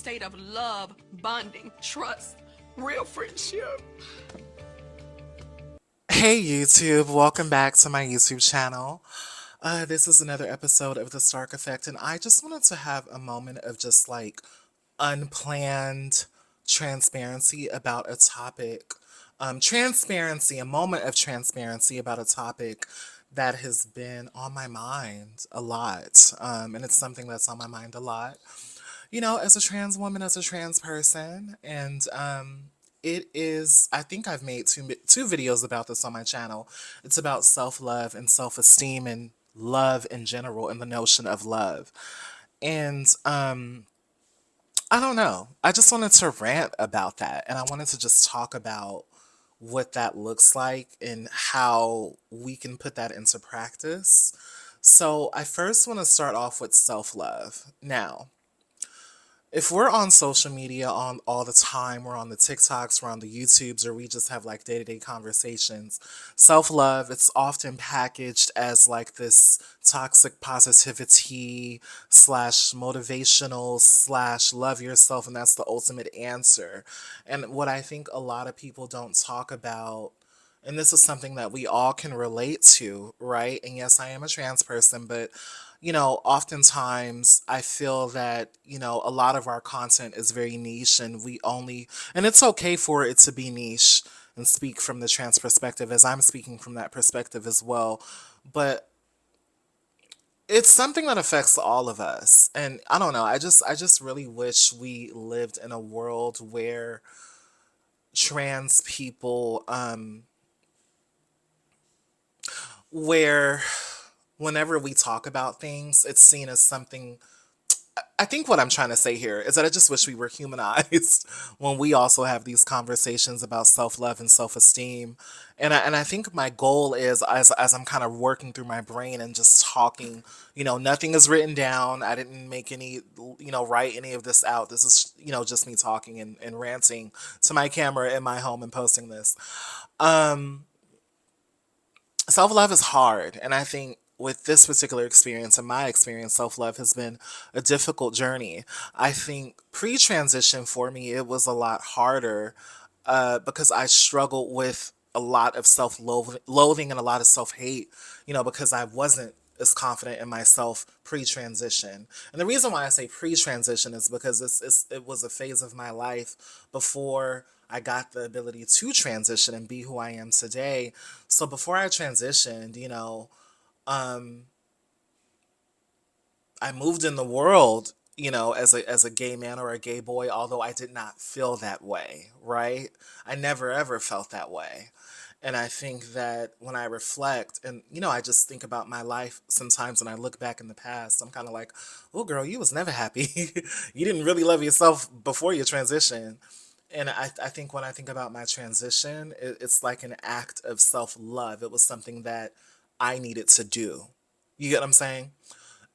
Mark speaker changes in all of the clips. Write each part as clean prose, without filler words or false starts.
Speaker 1: state of love, bonding, trust, real friendship.
Speaker 2: Hey YouTube, welcome back to my YouTube channel. This is another episode of The Stark Effect, and I just wanted to have a moment of just like unplanned transparency about a topic. A moment of transparency about a topic that has been on my mind a lot. And it's something that's on my mind a lot, as a trans woman, as a trans person. And it is, I think I've made two videos about this on my channel. It's about self-love and self-esteem and love in general and the notion of love. And I don't know. I just wanted to rant about that. And I wanted to just talk about what that looks like and how we can put that into practice. So I first want to start off with self-love. Now, if we're on social media on all the time, we're on the TikToks, we're on the YouTubes, or we just have like day-to-day conversations, self-love, it's often packaged as like this toxic positivity slash motivational slash love yourself, and that's the ultimate answer. And what I think a lot of people don't talk about, and this is something that we all can relate to, right? And yes, I am a trans person, but oftentimes I feel that, a lot of our content is very niche and and it's okay for it to be niche and speak from the trans perspective as I'm speaking from that perspective as well. But it's something that affects all of us. And I don't know, I just really wish we lived in a world where trans people, where whenever we talk about things, it's seen as something. I think what I'm trying to say here is that I just wish we were humanized when we also have these conversations about self love and self esteem. And I think my goal is, as I'm kind of working through my brain and just talking, nothing is written down. I didn't make any, write any of this out. This is, just me talking and ranting to my camera in my home and posting this. Um, Self love is hard. And I think with this particular experience and my experience, self love has been a difficult journey. I think pre transition for me, it was a lot harder because I struggled with a lot of self loathing and a lot of self hate, because I wasn't as confident in myself pre transition. And the reason why I say pre transition is because it was a phase of my life before I got the ability to transition and be who I am today. So before I transitioned, um, I moved in the world, as a gay man or a gay boy, although I did not feel that way, right? I never ever felt that way. And I think that when I reflect and, I just think about my life sometimes when I look back in the past, I'm kind of like, oh, girl, you was never happy. You didn't really love yourself before your transition. And I think when I think about my transition, it's like an act of self love. It was something that I needed to do. You get what I'm saying?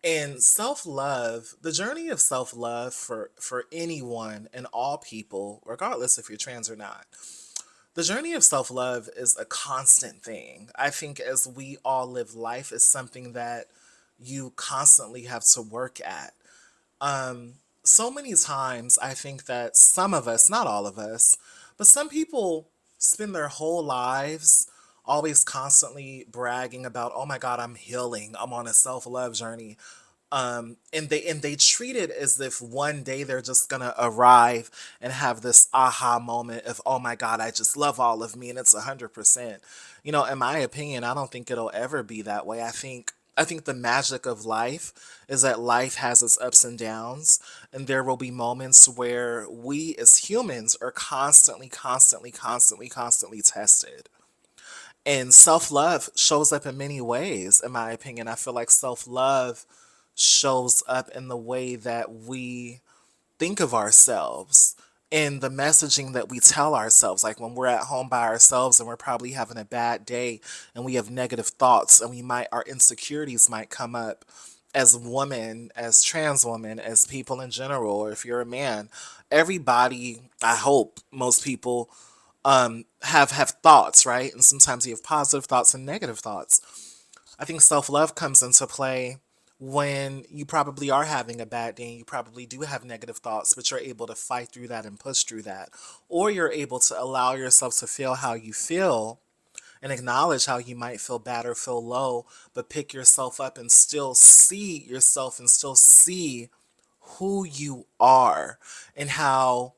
Speaker 2: And self love, the journey of self love for anyone and all people, regardless if you're trans or not, the journey of self love is a constant thing. I think as we all live life, is something that you constantly have to work at. So many times I think that some of us, not all of us, but some people spend their whole lives always constantly bragging about, oh my God, I'm healing. I'm on a self-love journey. And they treat it as if one day they're just gonna arrive and have this aha moment of, oh my God, I just love all of me and it's 100%. In my opinion, I don't think it'll ever be that way. I think the magic of life is that life has its ups and downs, and there will be moments where we as humans are constantly, constantly, constantly, constantly tested. And self love shows up in many ways, in my opinion. I feel like self love shows up in the way that we think of ourselves in the messaging that we tell ourselves. Like when we're at home by ourselves and we're probably having a bad day and we have negative thoughts and our insecurities might come up as women, as trans women, as people in general, or if you're a man, everybody, I hope most people have thoughts, right? And sometimes you have positive thoughts and negative thoughts. I think self love comes into play when you probably are having a bad day and you probably do have negative thoughts, but you're able to fight through that and push through that. Or you're able to allow yourself to feel how you feel and acknowledge how you might feel bad or feel low, but pick yourself up and still see yourself and still see who you are and how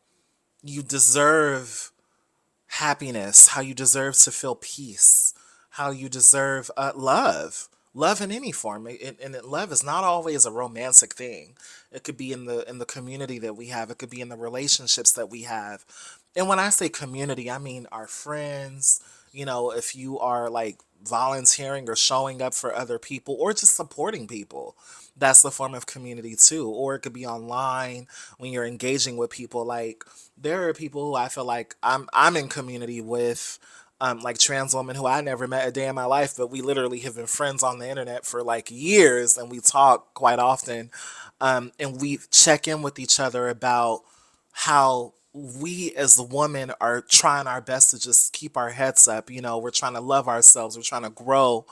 Speaker 2: you deserve happiness, how you deserve to feel peace, how you deserve love. Love in any form, love is not always a romantic thing. It could be in the community that we have. It could be in the relationships that we have. And when I say community, I mean our friends. You know, if you are like volunteering or showing up for other people or just supporting people, that's the form of community too. Or it could be online when you're engaging with people. Like there are people who I feel like I'm in community with, like trans women who I never met a day in my life, but we literally have been friends on the internet for like years, and we talk quite often, and we check in with each other about how we as women are trying our best to just keep our heads up. You know, we're trying to love ourselves, we're trying to grow.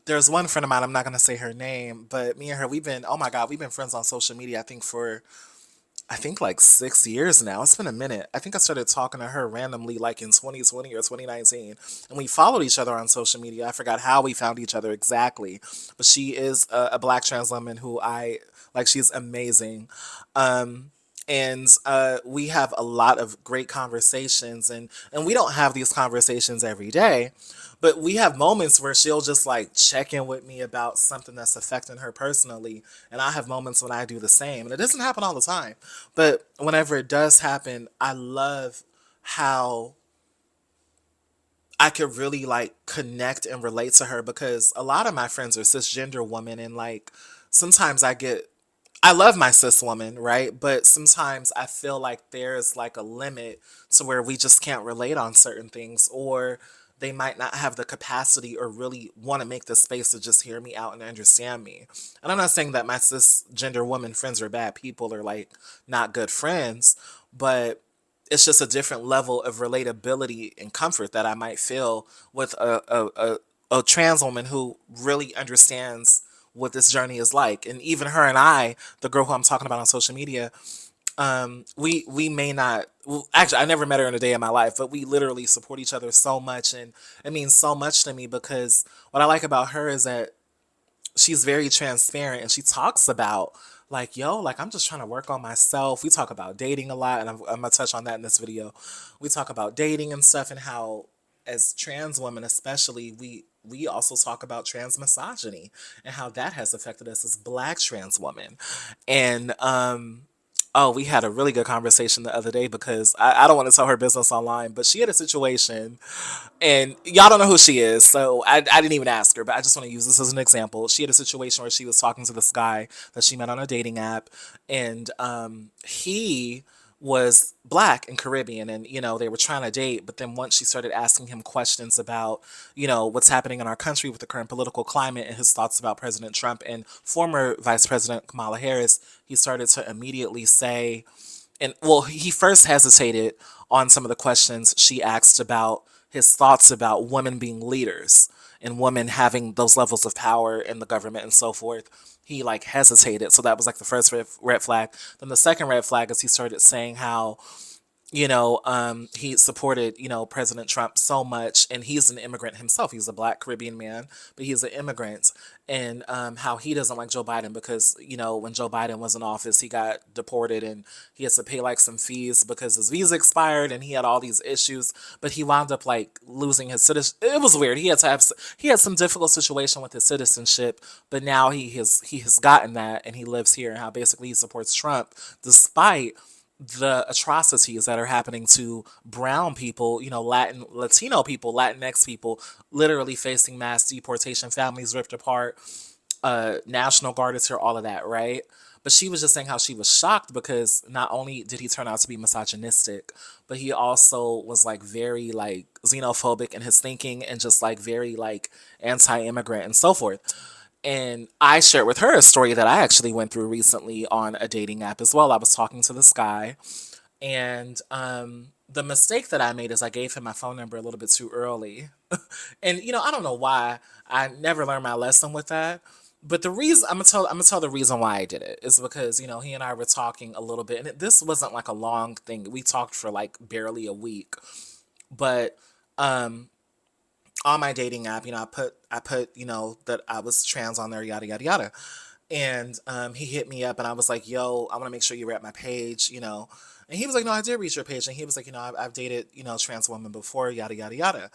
Speaker 2: There's one friend of mine, I'm not gonna say her name, but me and her, we've been, oh my God, we've been friends on social media, I think like 6 years now. It's been a minute. I think I started talking to her randomly like in 2020 or 2019. And we followed each other on social media. I forgot how we found each other exactly. But she is a black trans woman who I like, she's amazing. Um, and we have a lot of great conversations, and we don't have these conversations every day, but we have moments where she'll just like check in with me about something that's affecting her personally, and I have moments when I do the same, and it doesn't happen all the time, but whenever it does happen, I love how I could really like connect and relate to her, because a lot of my friends are cisgender women, and like sometimes I love my cis woman, right? But sometimes I feel like there's like a limit to where we just can't relate on certain things, or they might not have the capacity or really want to make the space to just hear me out and understand me. And I'm not saying that my cisgender woman friends are bad people or like not good friends, but it's just a different level of relatability and comfort that I might feel with a trans woman who really understands what this journey is like. And even her and I, the girl who I'm talking about on social media, we may not. Well, actually, I never met her in a day of my life, but we literally support each other so much, and it means so much to me because what I like about her is that she's very transparent, and she talks about like, yo, like I'm just trying to work on myself. We talk about dating a lot, and I'm gonna touch on that in this video. We talk about dating and stuff, and how as trans women especially, we also talk about trans misogyny and how that has affected us as black trans women. And oh, we had a really good conversation the other day because I don't want to tell her business online, but she had a situation, and y'all don't know who she is, so I didn't even ask her, but I just want to use this as an example. She had a situation where she was talking to this guy that she met on a dating app, and he was black and Caribbean, and you know they were trying to date, but then once she started asking him questions about, you know, what's happening in our country with the current political climate and his thoughts about President Trump and former Vice President Kamala Harris, he started to immediately say, and well, he first hesitated on some of the questions she asked about his thoughts about women being leaders and women having those levels of power in the government and so forth. He like hesitated, so that was like the first red flag. Then the second red flag is he started saying how, you know, he supported, you know, President Trump so much, and he's an immigrant himself. He's a black Caribbean man, but he's an immigrant, and how he doesn't like Joe Biden because, you know, when Joe Biden was in office, he got deported and he has to pay like some fees because his visa expired, and he had all these issues, but he wound up like losing his citizen. It was weird. He had some difficult situation with his citizenship, but now he has gotten that, and he lives here, and how basically he supports Trump despite the atrocities that are happening to brown people, you know, Latino people, Latinx people, literally facing mass deportation, families ripped apart, National Guard is here, all of that, right? But she was just saying how she was shocked because not only did he turn out to be misogynistic, but he also was like very like xenophobic in his thinking and just like very like anti-immigrant and so forth. And I shared with her a story that I actually went through recently on a dating app as well. I was talking to this guy, and the mistake that I made is I gave him my phone number a little bit too early. And, you know, I don't know why. I never learned my lesson with that. But the reason I'm gonna tell the reason why I did it is because he and I were talking a little bit, and this wasn't like a long thing. We talked for like barely a week, but um, on my dating app, I put that I was trans on there, yada yada yada, and he hit me up, and I was like, "Yo, I want to make sure you were at my page," and he was like, "No, I did reach your page," and he was like, I've dated trans women before, yada yada yada."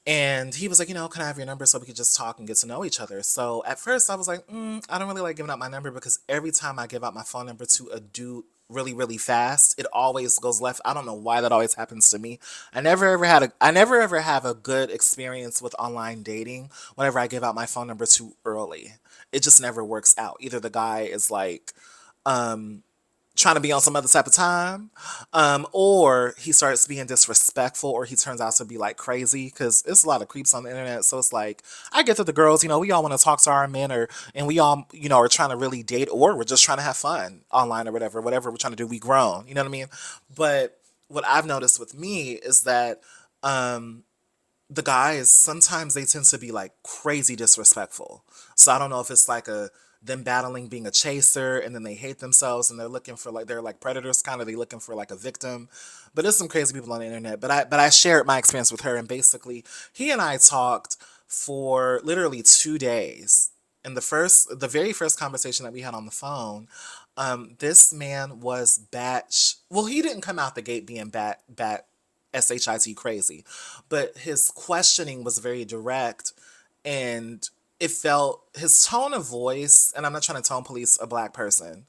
Speaker 2: And he was like, can I have your number so we could just talk and get to know each other? So at first I was like, I don't really like giving out my number because every time I give out my phone number to a dude really, really fast, it always goes left. I don't know why that always happens to me. I never ever have a good experience with online dating whenever I give out my phone number too early. It just never works out. Either the guy is like, trying to be on some other type of time, or he starts being disrespectful, or he turns out to be like crazy because it's a lot of creeps on the internet. So it's like I get that the girls, we all want to talk to our men, or and we all, are trying to really date, or we're just trying to have fun online or whatever we're trying to do. We grown, you know what I mean? But what I've noticed with me is that the guys sometimes they tend to be like crazy disrespectful. So I don't know if it's like a them battling being a chaser and then they hate themselves and they're looking for like they're like predators kind of they looking for like a victim. But there's some crazy people on the internet. But I shared my experience with her and basically he and I talked for literally 2 days. And the very first conversation that we had on the phone, this man was batch. Well, he didn't come out the gate being bat shit crazy, but his questioning was very direct, and it felt his tone of voice. And I'm not trying to tone police a black person,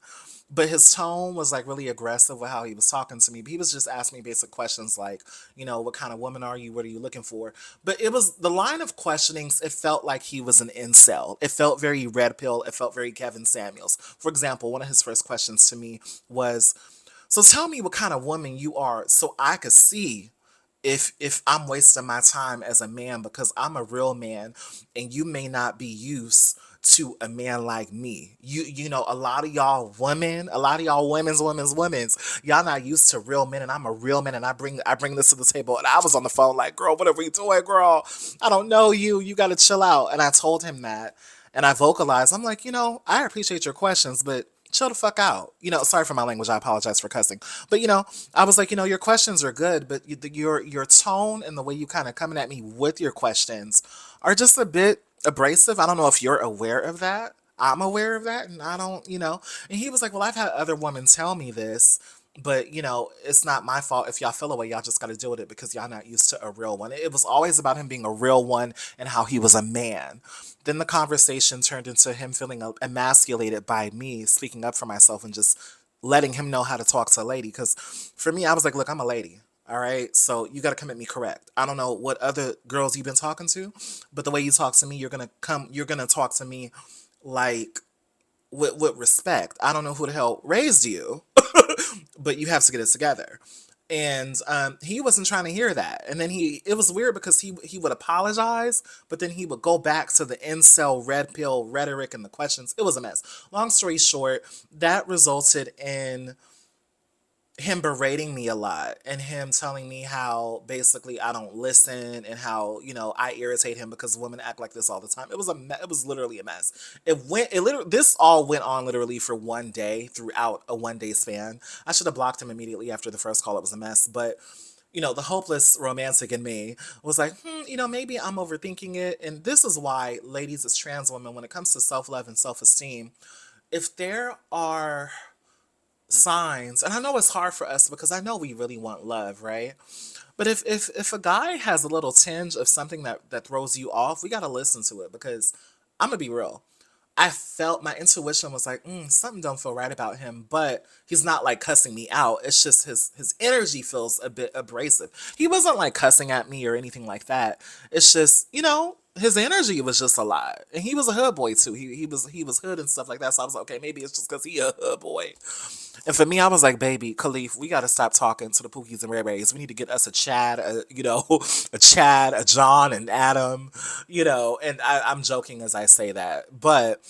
Speaker 2: but his tone was like really aggressive with how he was talking to me. But he was just asking me basic questions like, what kind of woman are you? What are you looking for? But it was the line of questionings. It felt like he was an incel. It felt very red pill. It felt very Kevin Samuels. For example, one of his first questions to me was, "So tell me what kind of woman you are, so I could see if I'm wasting my time as a man because I'm a real man and you may not be used to a man like me. A lot of y'all women, a lot of y'all women's, y'all not used to real men and I'm a real man and I bring this to the table." And I was on the phone like, "Girl, what are we doing, girl? I don't know you. You got to chill out." And I told him that and I vocalized. I'm like, I appreciate your questions, but chill the fuck out. Sorry for my language. I apologize for cussing. But I was like, your questions are good, but your tone and the way you kind of coming at me with your questions are just a bit abrasive. I don't know if you're aware of that. I'm aware of that, and I don't, And he was like, "Well, I've had other women tell me this, but it's not my fault if y'all feel away. Y'all just got to deal with it because y'all not used to a real one." It was always about him being a real one and how he was a man. Then the conversation turned into him feeling emasculated by me speaking up for myself and just letting him know how to talk to a lady. Because for me, I was like, "Look, I'm a lady. All right. So you got to come at me correct. I don't know what other girls you've been talking to, but the way you talk to me, you're going to talk to me like with respect. I don't know who the hell raised you, but you have to get it together." And he wasn't trying to hear that. And then it was weird because he would apologize, but then he would go back to the incel red pill rhetoric and the questions. It was a mess. Long story short, that resulted in him berating me a lot and him telling me how basically I don't listen and how I irritate him because women act like this all the time. It was literally a mess. This all went on literally for 1 day throughout a 1 day span. I should have blocked him immediately after the first call. It was a mess, but the hopeless romantic in me was like, maybe I'm overthinking it. And this is why, ladies as trans women, when it comes to self-love and self-esteem, if there are signs, and I know it's hard for us because I know we really want love, right? But if a guy has a little tinge of something that throws you off, we gotta listen to it because I'm gonna be real. I felt my intuition was like, something don't feel right about him, but he's not like cussing me out. It's just his energy feels a bit abrasive. He wasn't like cussing at me or anything like that. It's just, his energy was just a lot. And he was a hood boy too. He was hood and stuff like that. So I was like, okay, maybe it's just because he a hood boy. And for me, I was like, "Baby, Khalif, we got to stop talking to the Pookies and Ray Rays. We need to get us a Chad, a Chad, a John, and Adam, And I'm joking as I say that, but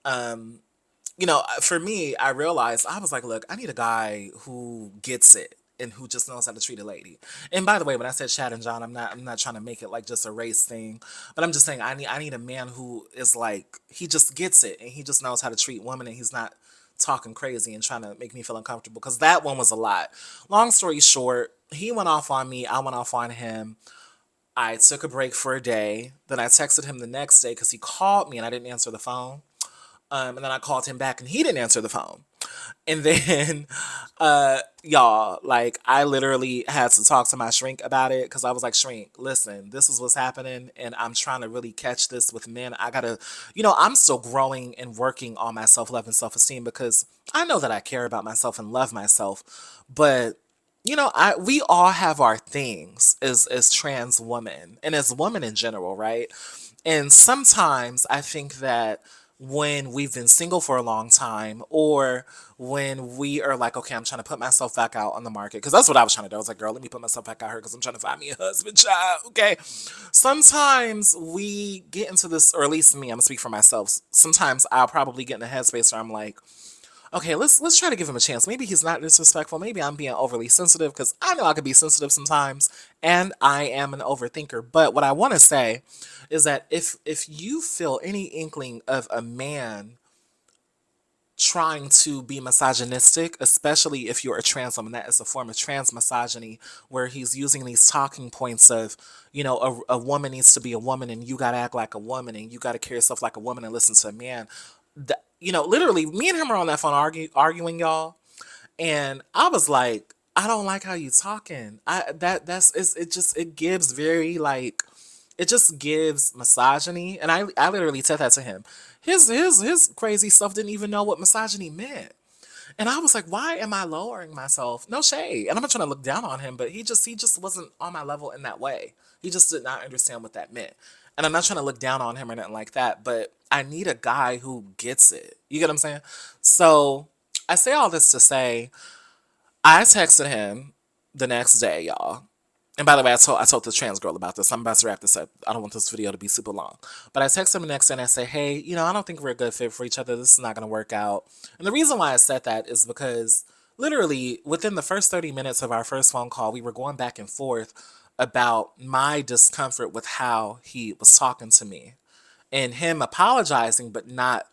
Speaker 2: for me, I realized I was like, "Look, I need a guy who gets it." and who just knows how to treat a lady. And by the way, when I said Chad and John, I'm not trying to make it like just a race thing, but I'm just saying I need a man who is like, he just gets it and he just knows how to treat women and he's not talking crazy and trying to make me feel uncomfortable, because that one was a lot. Long story short, he went off on me, I went off on him. I took a break for a day. Then I texted him the next day because he called me and I didn't answer the phone. And then I called him back and he didn't answer the phone. And then, y'all, like, I literally had to talk to my shrink about it because I was like, Shrink, listen, this is what's happening. And I'm trying to really catch this with men. I gotta, I'm still growing and working on my self love and self esteem because I know that I care about myself and love myself. But we all have our things as trans women and as women in general, right? And sometimes I think that when we've been single for a long time, or when we are like, okay, I'm trying to put myself back out on the market, because that's what I was trying to do. I was like, girl, let me put myself back out here because I'm trying to find me a husband, child. Okay. Sometimes we get into this, or at least me, I'm gonna speak for myself. Sometimes I'll probably get in a headspace where I'm like, okay, let's try to give him a chance. Maybe he's not disrespectful. Maybe I'm being overly sensitive because I know I could be sensitive sometimes, and I am an overthinker. But what I want to say is that if you feel any inkling of a man trying to be misogynistic, especially if you're a trans woman, that is a form of trans misogyny, where he's using these talking points of, a woman needs to be a woman and you gotta act like a woman and you gotta carry yourself like a woman and listen to a man. Literally, me and him are on that phone arguing, y'all, and I was like, I don't like how you talking. It gives very like, it just gives misogyny, and I literally said that to him. His crazy stuff didn't even know what misogyny meant. And I was like, why am I lowering myself? No shade. And I'm not trying to look down on him, but he just wasn't on my level in that way. He just did not understand what that meant. And I'm not trying to look down on him or nothing like that, but I need a guy who gets it. You get what I'm saying? So I say all this to say, I texted him the next day, y'all. And by the way, I told the trans girl about this. I'm about to wrap this up. I don't want this video to be super long. But I text him the next day and I say, hey, I don't think we're a good fit for each other. This is not going to work out. And the reason why I said that is because literally within the first 30 minutes of our first phone call, we were going back and forth about my discomfort with how he was talking to me and him apologizing, but not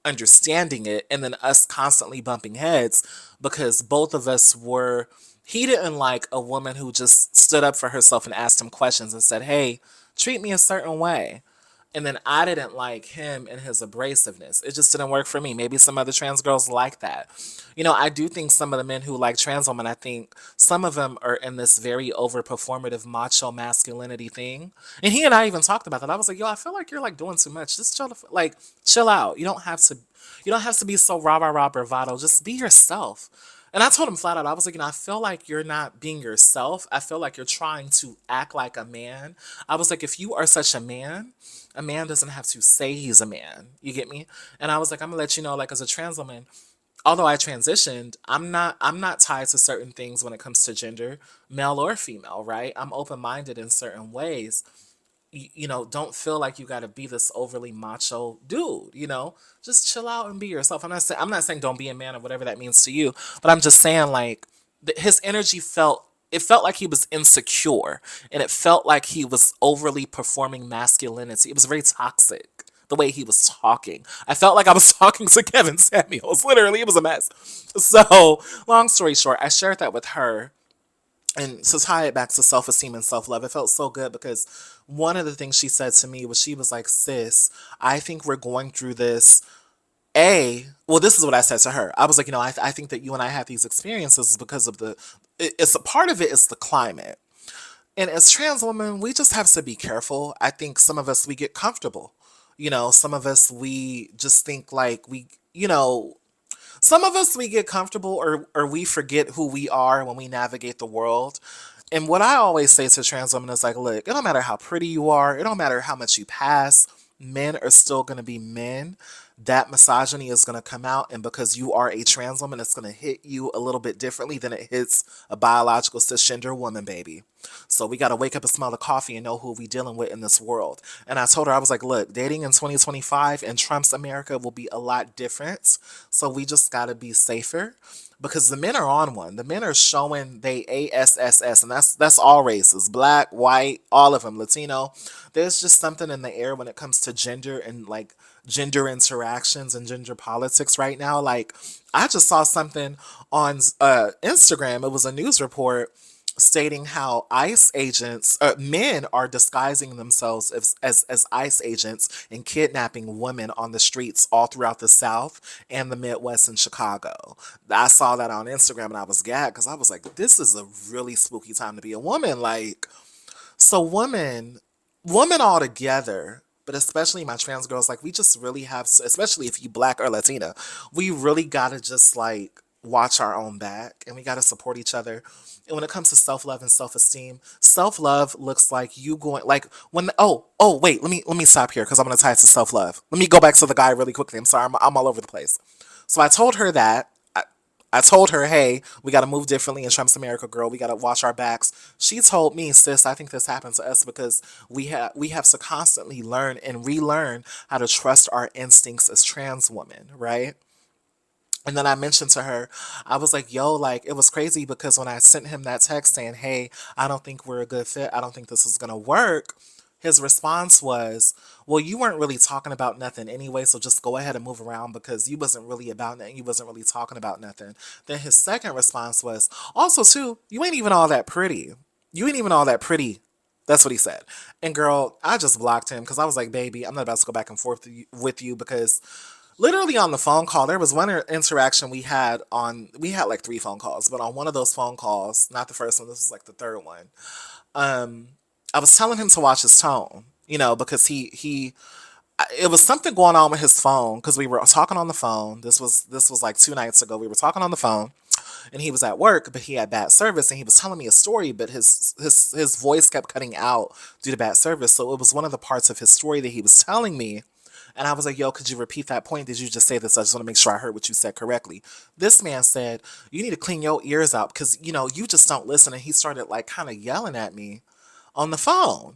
Speaker 2: understanding it, and then us constantly bumping heads because both of us were, he didn't like a woman who just stood up for herself and asked him questions and said, hey, treat me a certain way. And then I didn't like him and his abrasiveness. It just didn't work for me. Maybe some other trans girls like that. I do think some of the men who like trans women, I think some of them are in this very over performative macho masculinity thing. And he and I even talked about that. I was like, yo, I feel like you're like doing too much. Just chill out. You don't have to be so rah rah rah bravado. Just be yourself. And I told him flat out, I was like, I feel like you're not being yourself. I feel like you're trying to act like a man. I was like, if you are such a man doesn't have to say he's a man. You get me? And I was like, I'm gonna let you know, like, as a trans woman, although I transitioned, I'm not tied to certain things when it comes to gender, male or female, right? I'm open minded in certain ways. Don't feel like you got to be this overly macho dude. Just chill out and be yourself. I'm not saying don't be a man or whatever that means to you, but I'm just saying like his energy felt like he was insecure, and it felt like he was overly performing masculinity. It was very toxic the way he was talking. I felt like I was talking to Kevin Samuels. Literally, it was a mess. So, long story short, I shared that with her, and to tie it back to self-esteem and self-love, it felt so good because one of the things she said to me was, she was like, sis, I think we're going through this. Well, this is what I said to her. I was like, I think that you and I have these experiences because of it's a part of it is the climate. And as trans women, we just have to be careful. I think some of us, we get comfortable. Some of us, we just think like some of us, we get comfortable, or we forget who we are when we navigate the world. And what I always say to trans women is like, look, it don't matter how pretty you are, it don't matter how much you pass, men are still going to be men. That misogyny is going to come out, and because you are a trans woman, it's going to hit you a little bit differently than it hits a biological cisgender woman, baby. So we got to wake up and smell the coffee and know who we dealing with in this world. And I told her, I was like, look, dating in 2025 in Trump's America will be a lot different. So we just got to be safer. because the men are on one. The men are showing they ASSS, and that's all races, black, white, all of them, Latino. There's just something in the air when it comes to gender and like gender interactions and gender politics right now. Like I just saw something on Instagram. It was a news report stating how ICE agents, men are disguising themselves as ICE agents and kidnapping women on the streets all throughout the South and the Midwest and Chicago. I saw that on Instagram and I was gagged because I was like, this is a really spooky time to be a woman. Like, so women all together, but especially my trans girls, like we just really have, especially if you black or Latina, we really gotta just like watch our own back and we gotta support each other. And when it comes to self love and self love looks like you going like when wait, let me stop here because I'm gonna tie it to self love. Let me go back to the guy really quickly. I'm sorry, I'm all over the place. So I told her that. I told her, hey, we got to move differently in Trump's America, girl. We got to watch our backs. She told me, sis, I think this happened to us because we have to constantly learn and relearn how to trust our instincts as trans women, right? And then I mentioned to her, I was like, yo, like, it was crazy because when I sent him that text saying, hey, I don't think we're a good fit, I don't think this is going to work, his response was, well, you weren't really talking about nothing anyway, so just go ahead and move around because you wasn't really about nothing. You wasn't really talking about nothing. Then his second response was, also, too, you ain't even all that pretty. You ain't even all that pretty. That's what he said. And girl, I just blocked him because I was like, baby, I'm not about to go back and forth with you because literally on the phone call, there was one interaction we had like three phone calls, but on one of those phone calls, not the first one, this was like the third one, um, I was telling him to watch his tone, because it was something going on with his phone because we were talking on the phone. This was like 2 nights ago. We were talking on the phone, and he was at work, but he had bad service, and he was telling me a story, but his voice kept cutting out due to bad service. So it was one of the parts of his story that he was telling me. And I was like, yo, could you repeat that point? Did you just say this? I just want to make sure I heard what you said correctly. This man said, you need to clean your ears out because, you just don't listen. And he started like kind of yelling at me on the phone.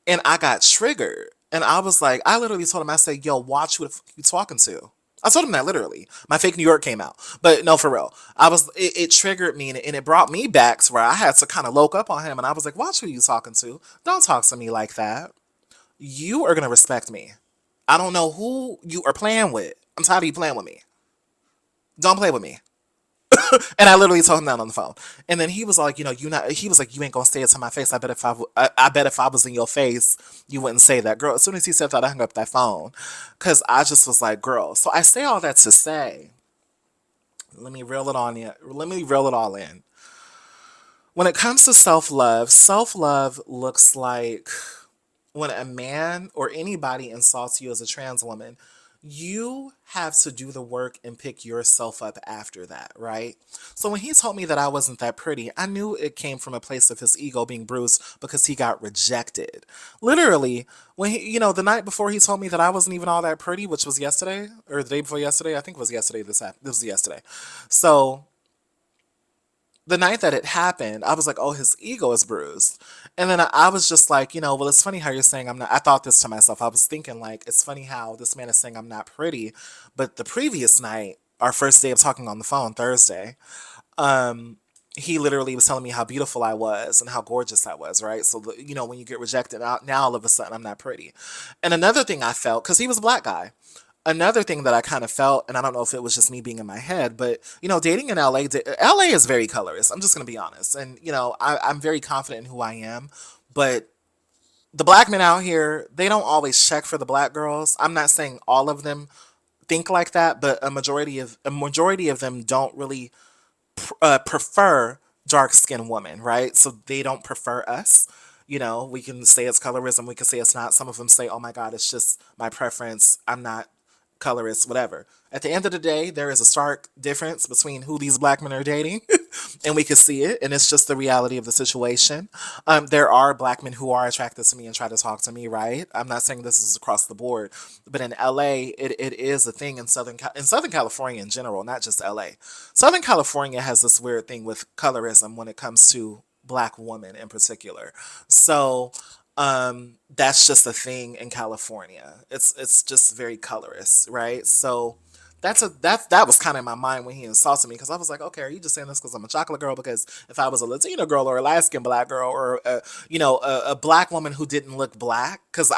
Speaker 2: And I got triggered. And I was like, I literally told him, I said, yo, watch who the fuck you talking to. I told him that literally. My fake New York came out. But no, for real. It triggered me and it brought me back to where I had to kind of look up on him. And I was like, watch who you talking to. Don't talk to me like that. You are going to respect me. I don't know who you are playing with. I'm tired of you playing with me. Don't play with me. And I literally told him that on the phone. And then he was like, you not. He was like, you ain't gonna say it to my face. I bet if I was in your face, you wouldn't say that, girl. As soon as he said that, I hung up that phone, cause I just was like, girl. So I say all that to say, let me reel it on in. Let me reel it all in. When it comes to self love looks like when a man or anybody insults you as a trans woman, you have to do the work and pick yourself up after that, right? So when he told me that I wasn't that pretty, I knew it came from a place of his ego being bruised because he got rejected. Literally, the night before he told me that I wasn't even all that pretty, which was yesterday or the day before yesterday, I think it was yesterday. This was yesterday. So the night that it happened, I was like, oh, his ego is bruised. And then I was just like, well, it's funny how you're saying I'm not. I thought this to myself. I was thinking, like, it's funny how this man is saying I'm not pretty. But the previous night, our first day of talking on the phone, Thursday, um, he literally was telling me how beautiful I was and how gorgeous I was, right? So, when you get rejected out, now all of a sudden I'm not pretty. And another thing I felt, because he was a black guy, another thing that I kind of felt, and I don't know if it was just me being in my head, but dating in LA, LA is very colorist. I'm just gonna be honest, and I'm very confident in who I am, but the black men out here, they don't always check for the black girls. I'm not saying all of them think like that, but a majority of them don't really prefer dark skinned women, right? So they don't prefer us. We can say it's colorism, we can say it's not. Some of them say, oh my God, it's just my preference. I'm not colorist, whatever. At the end of the day, there is a stark difference between who these black men are dating, and we can see it, and it's just the reality of the situation. There are black men who are attracted to me and try to talk to me, right? I'm not saying this is across the board, but in LA, it is a thing in Southern California in general, not just LA. Southern California has this weird thing with colorism when it comes to black women in particular. So that's just a thing in California. It's just very colorist, right? So That was kind of in my mind when he insulted me, because I was like, okay, are you just saying this because I'm a chocolate girl? Because if I was a Latina girl or a light skinned black girl or a black woman who didn't look black, because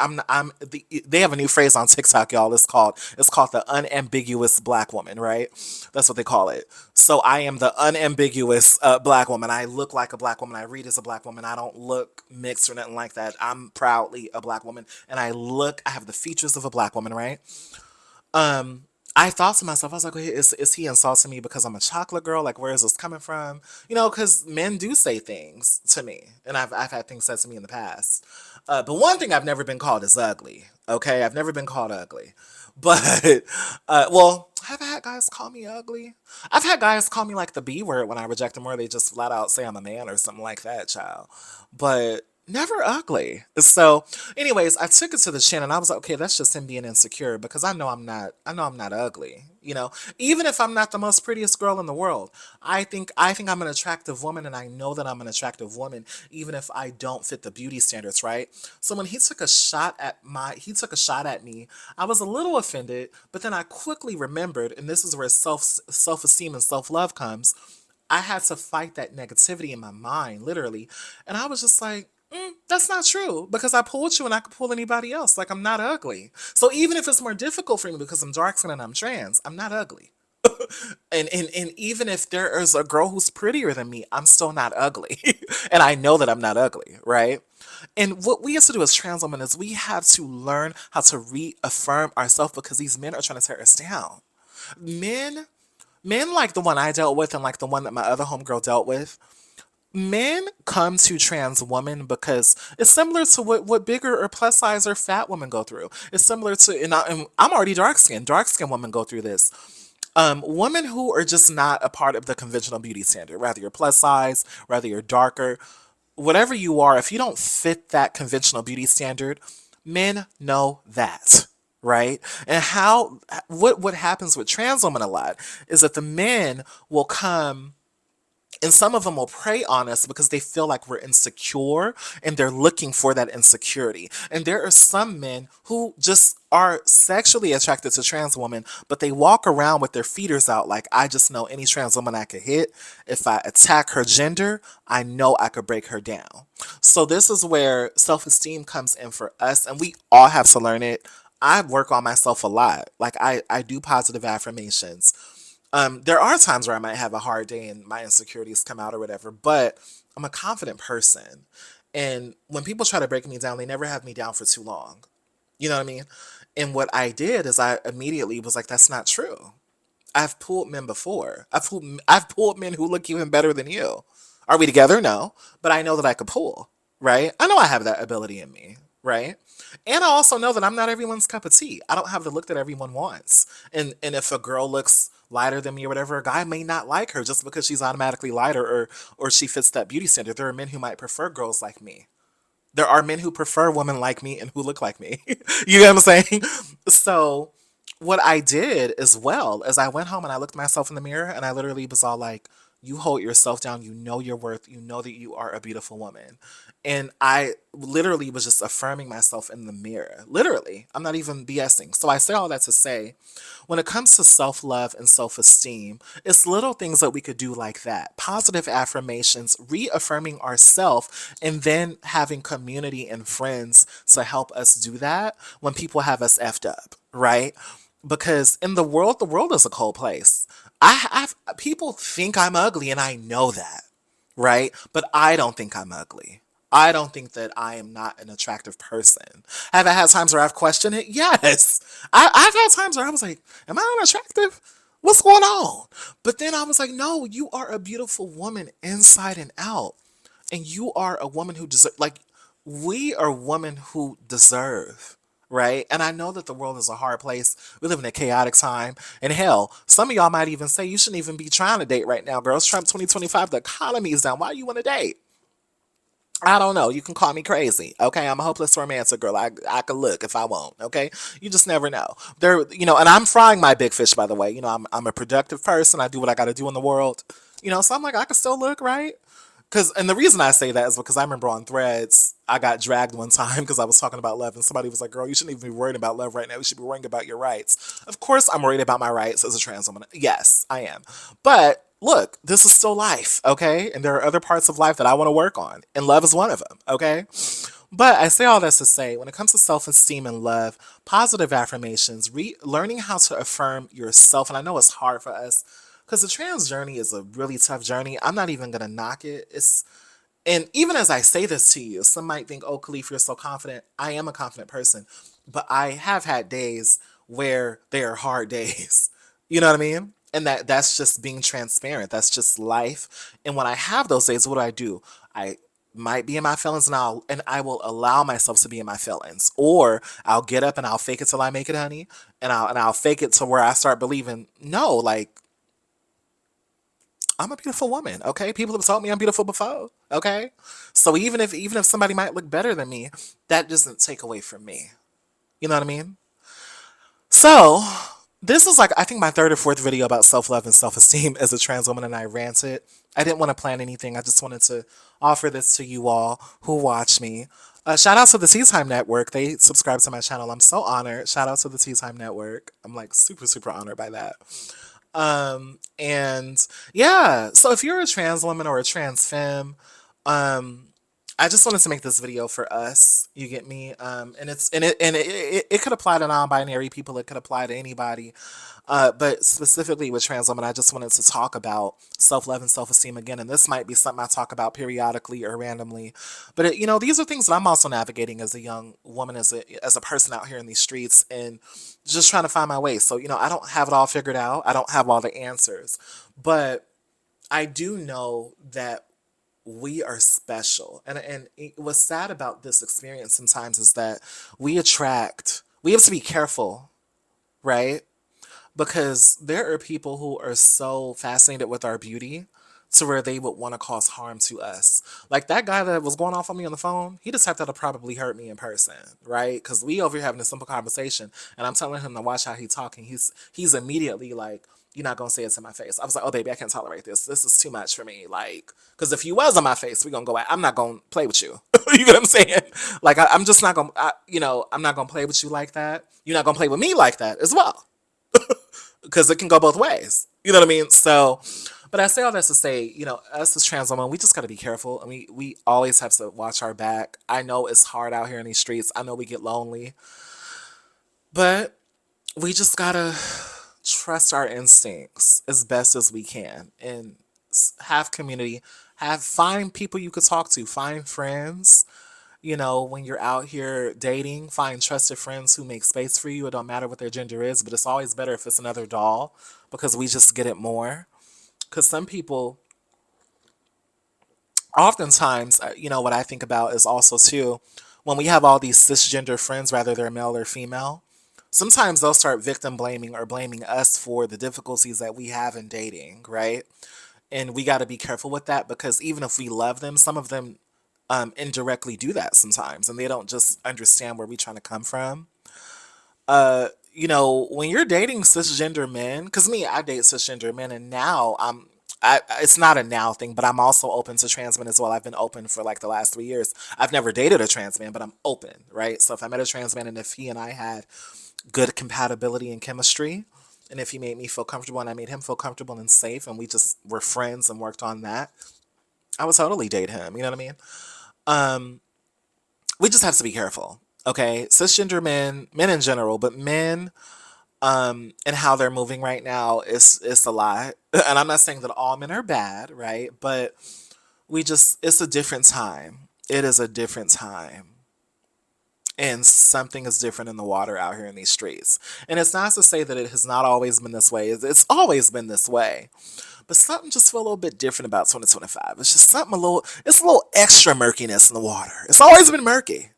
Speaker 2: they have a new phrase on TikTok, y'all. It's called the unambiguous black woman, right? That's what they call it. So I am the unambiguous black woman. I look like a black woman. I read as a black woman. I don't look mixed or nothing like that. I'm proudly a black woman, and I have the features of a black woman, right? um I thought to myself, I was like, "Wait, is he insulting me because I'm a chocolate girl? Like, where is this coming from?" Because men do say things to me, and I've had things said to me in the past. But one thing I've never been called is ugly. Okay, I've never been called ugly, but well, have I had guys call me ugly? I've had guys call me like the B word when I reject them, or they just flat out say I'm a man or something like that, child. But never ugly. So, anyways, I took it to the chin, and I was like, okay, that's just him being insecure, because I know I'm not. I know I'm not ugly. Even if I'm not the most prettiest girl in the world, I think I'm an attractive woman, and I know that I'm an attractive woman, even if I don't fit the beauty standards, right? So when he took a shot at me, I was a little offended, but then I quickly remembered, and this is where self esteem and self love comes. I had to fight that negativity in my mind, literally. And I was just like, that's not true, because I pulled you and I could pull anybody else. Like, I'm not ugly. So even if it's more difficult for me because I'm dark skinned and I'm trans, I'm not ugly. And even if there is a girl who's prettier than me, I'm still not ugly. And I know that I'm not ugly, right? And what we have to do as trans women is we have to learn how to reaffirm ourselves, because these men are trying to tear us down. Men Men like the one I dealt with and like the one that my other homegirl dealt with, men come to trans women because it's similar to what bigger or plus size or fat women go through. It's similar to, and I'm already dark skinned. Dark skinned women go through this. Women who are just not a part of the conventional beauty standard, whether you're plus size, whether you're darker, whatever you are, if you don't fit that conventional beauty standard, men know that, right? And what happens with trans women a lot is that the men will come, and some of them will prey on us because they feel like we're insecure, and they're looking for that insecurity. And there are some men who just are sexually attracted to trans women, but they walk around with their feeders out like, I just know any trans woman I could hit. If I attack her gender, I know I could break her down. So this is where self-esteem comes in for us, and we all have to learn it. I work on myself a lot. Like, I do positive affirmations. There are times where I might have a hard day and my insecurities come out or whatever, but I'm a confident person. And when people try to break me down, they never have me down for too long. You know what I mean? And what I did is I immediately was like, that's not true. I've pulled men before. I've pulled men who look even better than you. Are we together? No. But I know that I could pull, right? I know I have that ability in me, right? And I also know that I'm not everyone's cup of tea. I don't have the look that everyone wants. And if a girl looks lighter than me or whatever, a guy may not like her just because she's automatically lighter, or she fits that beauty standard. There are men who might prefer girls like me. There are men who prefer women like me and who look like me. You know what I'm saying? So what I did as well is I went home and I looked myself in the mirror, and I literally was all like, you hold yourself down, you know your worth, you know that you are a beautiful woman. And I literally was just affirming myself in the mirror. Literally. I'm not even BSing. So I say all that to say, when it comes to self love and self esteem, it's little things that we could do like that. Positive affirmations, reaffirming ourselves, and then having community and friends to help us do that when people have us effed up, right? Because in the world is a cold place. People think I'm ugly, and I know that, right? But I don't think I'm ugly. I don't think that I am not an attractive person. Have I had times where I've questioned it? Yes. I've had times where I was like, am I unattractive? What's going on? But then I was like, no, you are a beautiful woman inside and out. And you are a woman who deserve, like, we are women who deserve, right? And I know that the world is a hard place. We live in a chaotic time. And hell, some of y'all might even say you shouldn't even be trying to date right now, girls. Trump 2025, the economy is down. Why you want to date? I don't know. You can call me crazy. Okay. I'm a hopeless romantic girl. I could look if I won't. Okay. You just never know. And I'm frying my big fish, by the way. I'm a productive person. I do what I got to do in the world. So I'm like, I can still look, right? And the reason I say that is because I remember on Threads, I got dragged one time because I was talking about love, and somebody was like, "Girl, you shouldn't even be worried about love right now. You should be worrying about your rights." Of course, I'm worried about my rights as a trans woman. Yes, I am. But look, this is still life, okay? And there are other parts of life that I want to work on, and love is one of them, okay? But I say all this to say, when it comes to self esteem and love, positive affirmations, learning how to affirm yourself, and I know it's hard for us because the trans journey is a really tough journey. I'm not even gonna knock it. And even as I say this to you, some might think, "Oh, Khalif, you're so confident." I am a confident person, but I have had days where they are hard days. You know what I mean? And that's just being transparent. That's just life. And when I have those days, what do? I might be in my feelings, and I will allow myself to be in my feelings. Or I'll get up and I'll fake it till I make it, honey. And I'll fake it to where I start believing, no, like I'm a beautiful woman, okay? People have told me I'm beautiful before, okay? So even if somebody might look better than me, that doesn't take away from me. You know what I mean? So this is like I think my third or fourth video about self-love and self-esteem as a trans woman, and I ranted. I didn't want to plan anything. I just wanted to offer this to you all who watch me. Shout out to the Tea Time Network. They subscribe to my channel. I'm so honored. Shout out to the Tea Time Network. I'm like super, super honored by that. And yeah, so if you're a trans woman or a trans femme, um, I just wanted to make this video for us. You get me? And it could apply to non-binary people. It could apply to anybody. But specifically with trans women, I just wanted to talk about self-love and self-esteem again. And this might be something I talk about periodically or randomly. But these are things that I'm also navigating as a young woman, as a person out here in these streets, and just trying to find my way. So I don't have it all figured out. I don't have all the answers, but I do know that we are special. And what's sad about this experience sometimes is that we have to be careful, right? Because there are people who are so fascinated with our beauty to where they would want to cause harm to us. Like that guy that was going off on me on the phone, he just typed that to probably hurt me in person, right? Because we over here having a simple conversation, and I'm telling him to watch how he's talking. He's immediately like, "You're not gonna say it to my face." I was like, "Oh, baby, I can't tolerate this. This is too much for me." Like, because if you was on my face, we gonna go out. I'm not gonna play with you. You get what I'm saying? Like, I'm just not gonna, I'm not gonna play with you like that. You're not gonna play with me like that as well, because it can go both ways. You know what I mean? So, but I say all this to say, us as trans women, we just got to be careful, and we always have to watch our back. I know it's hard out here in these streets. I know we get lonely, but we just gotta trust our instincts as best as we can, and have community, find people you could talk to, find friends. When you're out here dating, find trusted friends who make space for you. It don't matter what their gender is, but it's always better if it's another doll, because we just get it more. Because some people, oftentimes, what I think about is also too, when we have all these cisgender friends, whether they're male or female, sometimes they'll start victim blaming or blaming us for the difficulties that we have in dating, right? And we got to be careful with that, because even if we love them, some of them indirectly do that sometimes, and they don't just understand where we're trying to come from. When you're dating cisgender men, because me, I date cisgender men, and now it's not a now thing, but I'm also open to trans men as well. I've been open for like the last 3 years. I've never dated a trans man, but I'm open, right? So if I met a trans man and if he and I had good compatibility and chemistry, and if he made me feel comfortable and I made him feel comfortable and safe, and we just were friends and worked on that, I would totally date him. You know what I mean? Um, we just have to be careful. Okay, cisgender men in general, but men, and how they're moving right now is a lot. And I'm not saying that all men are bad, right? But it's a different time. It is a different time. And something is different in the water out here in these streets. And it's not to say that it has not always been this way. It's always been this way. But something just feel a little bit different about 2025. It's just it's a little extra murkiness in the water. It's always been murky.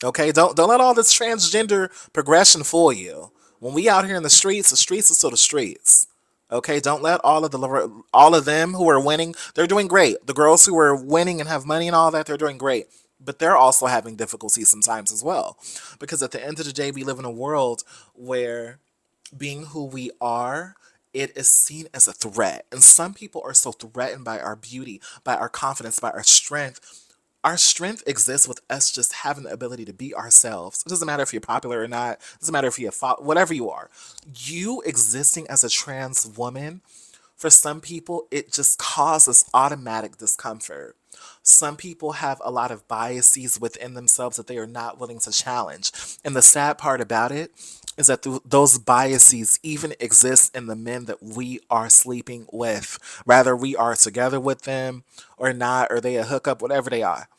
Speaker 2: Okay, don't let all this transgender progression fool you. When we out here in the streets are still the streets. Okay, don't let all of them who are winning, they're doing great. The girls who are winning and have money and all that, they're doing great. But they're also having difficulties sometimes as well. Because at the end of the day, we live in a world where being who we are it is seen as a threat. And some people are so threatened by our beauty, by our confidence, by our strength. Our strength exists with us just having the ability to be ourselves. It doesn't matter if you're popular or not. It doesn't matter if you're whatever you are. You existing as a trans woman, for some people, it just causes automatic discomfort. Some people have a lot of biases within themselves that they are not willing to challenge. And the sad part about it is that those biases even exist in the men that we are sleeping with. Rather, we are together with them or not, or they a hookup, whatever they are.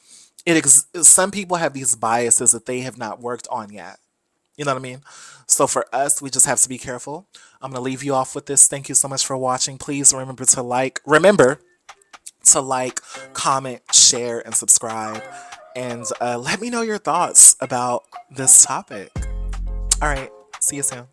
Speaker 2: Some people have these biases that they have not worked on yet. You know what I mean? So for us, we just have to be careful. I'm gonna leave you off with this. Thank you so much for watching. Please remember to like, comment, share, and subscribe. And let me know your thoughts about this topic. All right, see you soon.